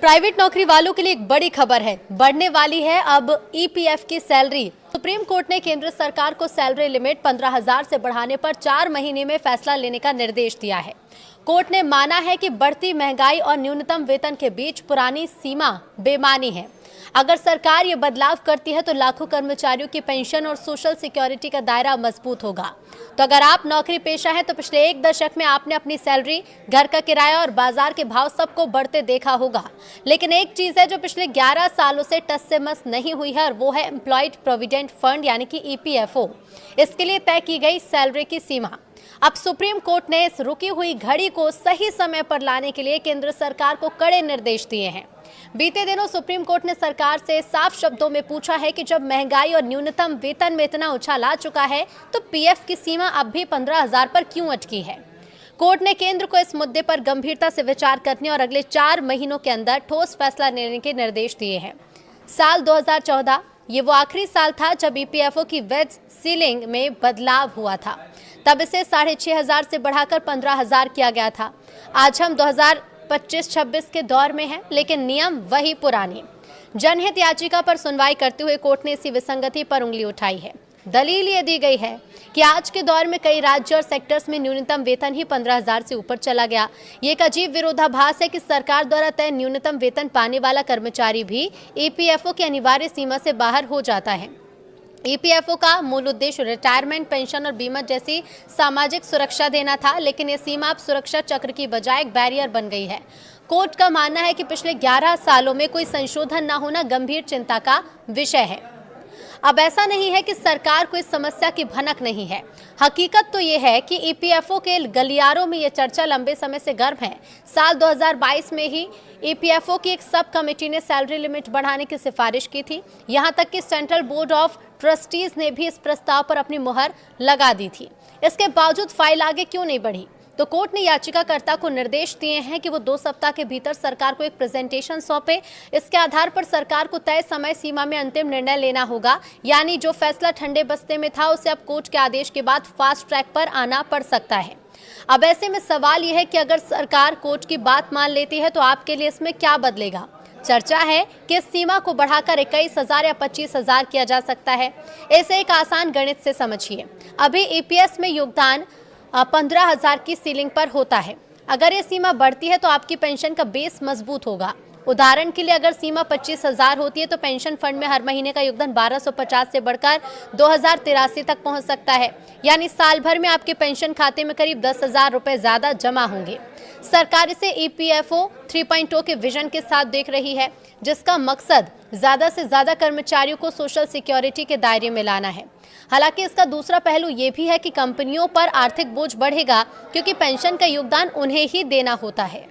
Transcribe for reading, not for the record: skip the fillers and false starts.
Private नौकरी वालों के लिए एक बड़ी खबर है। बढ़ने वाली है अब ईपीएफ की सैलरी। सुप्रीम कोर्ट ने केंद्र सरकार को सैलरी लिमिट 15,000 से बढ़ाने पर 4 महीने में फैसला लेने का निर्देश दिया है। कोर्ट ने माना है कि बढ़ती महंगाई और न्यूनतम वेतन के बीच पुरानी सीमा बेमानी है। अगर सरकार ये बदलाव करती है तो लाखों कर्मचारियों की पेंशन और सोशल सिक्योरिटी का दायरा मजबूत होगा। तो अगर आप नौकरी पेशा हैं तो पिछले 1 दशक में आपने अपनी सैलरी, घर का किराया और बाजार के भाव सबको बढ़ते देखा होगा। लेकिन एक चीज है जो पिछले 11 सालों से टस से मस नहीं हुई है और वो है एम्प्लॉयड प्रोविडेंट फंड यानी कि ईपीएफओ। इसके लिए तय की गई सैलरी की सीमा। अब सुप्रीम कोर्ट ने इस रुकी हुई घड़ी को सही समय पर लाने के लिए केंद्र सरकार को कड़े निर्देश दिए हैं। बीते दिनों सुप्रीम कोर्ट ने सरकार से साफ शब्दों में पूछा है कि जब महंगाई और न्यूनतम वेतन में इतना उछाल आ चुका है तो पीएफ की सीमा अब भी 15,000 पर क्यों अटकी है। कोर्ट ने केंद्र को इस मुद्दे पर गंभीरता से विचार करने और अगले 4 महीनों के अंदर ठोस फैसला लेने के निर्देश दिए हैं। साल 2014 ये वो आखिरी साल था जब ईपीएफओ की वेज सीलिंग में बदलाव हुआ था। तब इसे 6,500 से बढ़ाकर 15,000 किया गया था। आज हम 2025-26 के दौर में हैं, लेकिन नियम वही पुराने। जनहित याचिका पर सुनवाई करते हुए कोर्ट ने इसी विसंगति पर उंगली उठाई है। दलील ये दी गई है कि आज के दौर में कई राज्य और सेक्टर्स में न्यूनतम वेतन ही 15,000 से ऊपर चला गया। ये एक अजीब विरोधाभास है कि सरकार द्वारा तय न्यूनतम वेतन पाने वाला कर्मचारी भी ईपीएफओ की अनिवार्य सीमा से बाहर हो जाता है। ईपीएफओ का मूल उद्देश्य रिटायरमेंट, पेंशन और बीमा जैसी सामाजिक सुरक्षा देना था, लेकिन ये सीमा अब सुरक्षा चक्र की बजाय एक बैरियर बन गई है। कोर्ट का मानना है कि पिछले 11 सालों में कोई संशोधन न होना गंभीर चिंता का विषय है। अब ऐसा नहीं है कि सरकार को इस समस्या की भनक नहीं है। हकीकत तो ये है कि ईपीएफओ के गलियारों में ये चर्चा लंबे समय से गर्म है। साल 2022 में ही ईपीएफओ की एक सब कमेटी ने सैलरी लिमिट बढ़ाने की सिफारिश की थी। यहां तक कि सेंट्रल बोर्ड ऑफ ट्रस्टीज ने भी इस प्रस्ताव पर अपनी मुहर लगा दी थी। इसके बावजूद फाइल आगे क्यों नहीं बढ़ी? तो कोर्ट ने याचिकाकर्ता को निर्देश दिए हैं कि वो 2 सप्ताह के भीतर सरकार को एक प्रेजेंटेशन सौंपे। इसके आधार पर सरकार को तय समय सीमा में अंतिम निर्णय लेना होगा। यानी जो फैसला ठंडे बस्ते में था उसे अब कोर्ट के आदेश के बाद फास्ट ट्रैक पर आना पड़ सकता है। अब ऐसे में सवाल यह है कि अगर सरकार कोर्ट की बात मान लेती है तो आपके लिए इसमें क्या बदलेगा? चर्चा है कि इस सीमा को बढ़ाकर 21,000 या 25,000 किया जा सकता है। इसे एक आसान गणित से समझिए। अभी ईपीएस में योगदान 15,000 की सीलिंग पर होता है। अगर ये सीमा बढ़ती है तो आपकी पेंशन का बेस मजबूत होगा। उदाहरण के लिए अगर सीमा 25,000 होती है तो पेंशन फंड में हर महीने का योगदान 1,250 से बढ़कर 2,083 तक पहुंच सकता है। यानी साल भर में आपके पेंशन खाते में करीब 10,000 रुपए ज्यादा जमा होंगे। सरकार इसे ईपीएफओ 3.0 के विजन के साथ देख रही है, जिसका मकसद ज्यादा से ज्यादा कर्मचारियों को सोशल सिक्योरिटी के दायरे में लाना है। हालांकि इसका दूसरा पहलू ये भी है कि कंपनियों पर आर्थिक बोझ बढ़ेगा, क्योंकि पेंशन का योगदान उन्हें ही देना होता है।